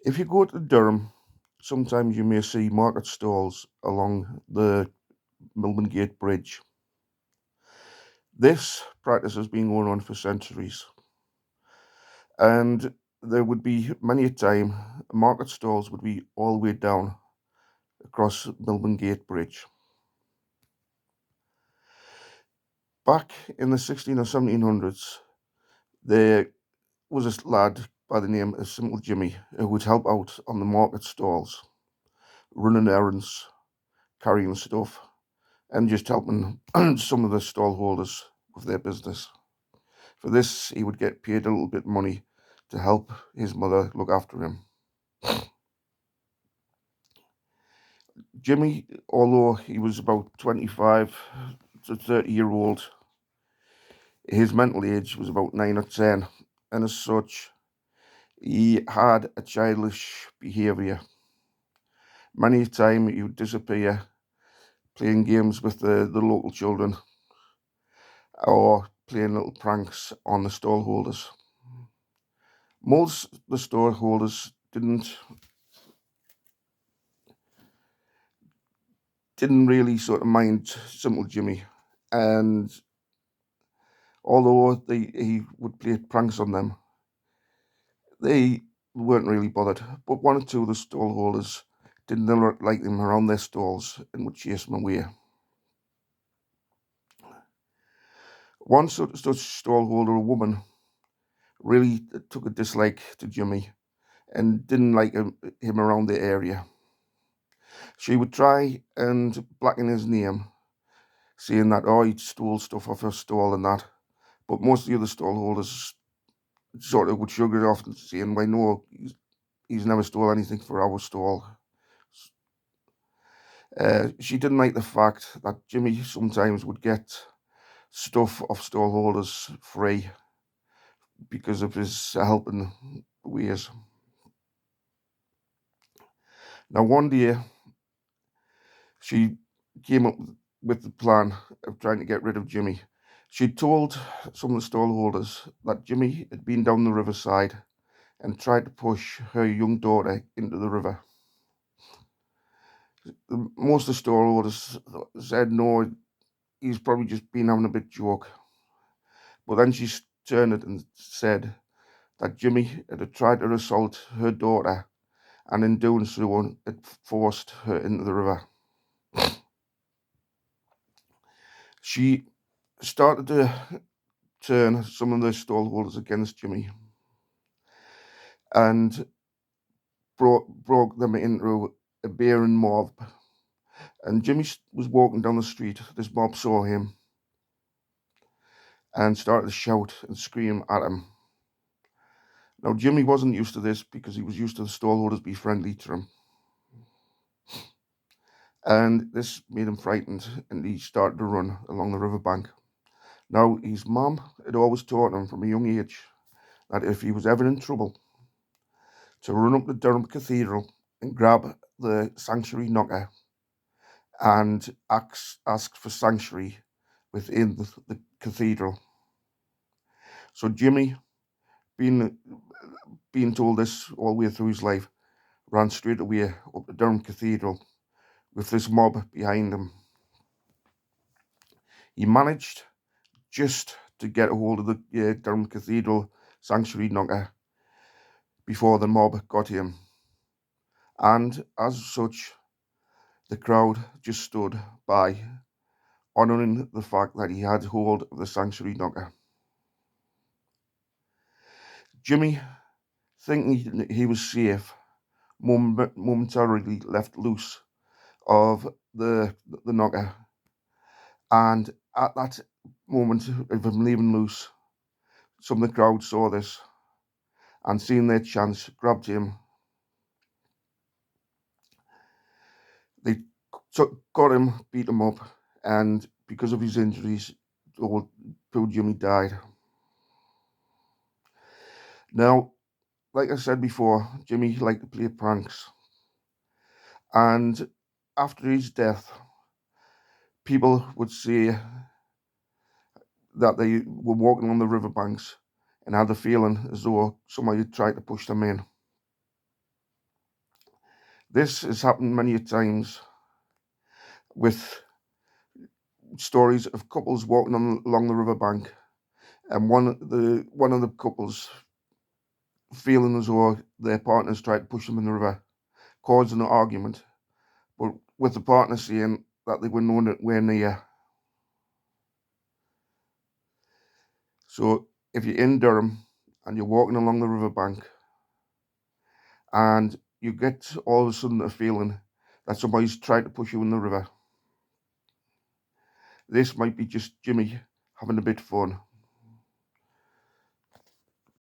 If you go to Durham, sometimes you may see market stalls along the Milburn Gate Bridge. This practice has been going on for centuries, and there would be many a time market stalls would be all the way down across Milburn Gate Bridge. Back in the 16 or 1700s, there was a lad by the name of Simple Jimmy who would help out on the market stalls, running errands, carrying stuff, and just helping some of the stallholders with their business. For this, he would get paid a little bit of money to help his mother look after him. Jimmy, although he was about 25 to 30-year old, his mental age was about 9 or 10, and as such, he had a childish behaviour. Many a time he would disappear playing games with the local children or playing little pranks on the stallholders. Most of the stallholders didn't really sort of mind Simple Jimmy, and although he would play pranks on them, they weren't really bothered. But one or two of the stallholders didn't like them around their stalls and would chase them away. One such stallholder, a woman, really took a dislike to Jimmy and didn't like him around the area. She would try and blacken his name, saying that, oh, he'd stole stuff off her stall and that. But most of the other stallholders sort of would shrug it off and saying, why, no, he's never stole anything for our stall. She didn't like the fact that Jimmy sometimes would get stuff off stallholders free because of his helping ways. Now, one day, she came up with the plan of trying to get rid of Jimmy. She told some of the stallholders that Jimmy had been down the riverside and tried to push her young daughter into the river. Most of the stallholders said no, he's probably just been having a bit joke. But then she turned it and said that Jimmy had tried to assault her daughter and in doing so had forced her into the river. She started to turn some of the stallholders against Jimmy and broke them into a bearing mob. And Jimmy was walking down the street. This mob saw him and started to shout and scream at him. Now, Jimmy wasn't used to this because he was used to the stallholders be friendly to him. And this made him frightened and he started to run along the riverbank. Now, his mum had always taught him from a young age that if he was ever in trouble, to run up to Durham Cathedral and grab the sanctuary knocker and ask for sanctuary within the cathedral. So Jimmy, being being told this all the way through his life, ran straight away up to Durham Cathedral with this mob behind him. He managed just to get a hold of the Durham Cathedral sanctuary knocker before the mob got him. And as such, the crowd just stood by, honouring the fact that he had hold of the sanctuary knocker. Jimmy, thinking he was safe, momentarily left loose of the knocker. And at that moment of him leaving loose, some of the crowd saw this and seeing their chance, grabbed him. They got him, beat him up, and because of his injuries, old poor Jimmy died. Now, like I said before, Jimmy liked to play pranks, and after his death, people would say that they were walking on the riverbanks and had the feeling as though somebody had tried to push them in. This has happened many a times with stories of couples walking along the riverbank, and one of the couples feeling as though their partners tried to push them in the river, causing an argument, but with the partner saying that they were nowhere near. So if you're in Durham and you're walking along the riverbank and you get all of a sudden a feeling that somebody's tried to push you in the river, this might be just Jimmy having a bit of fun.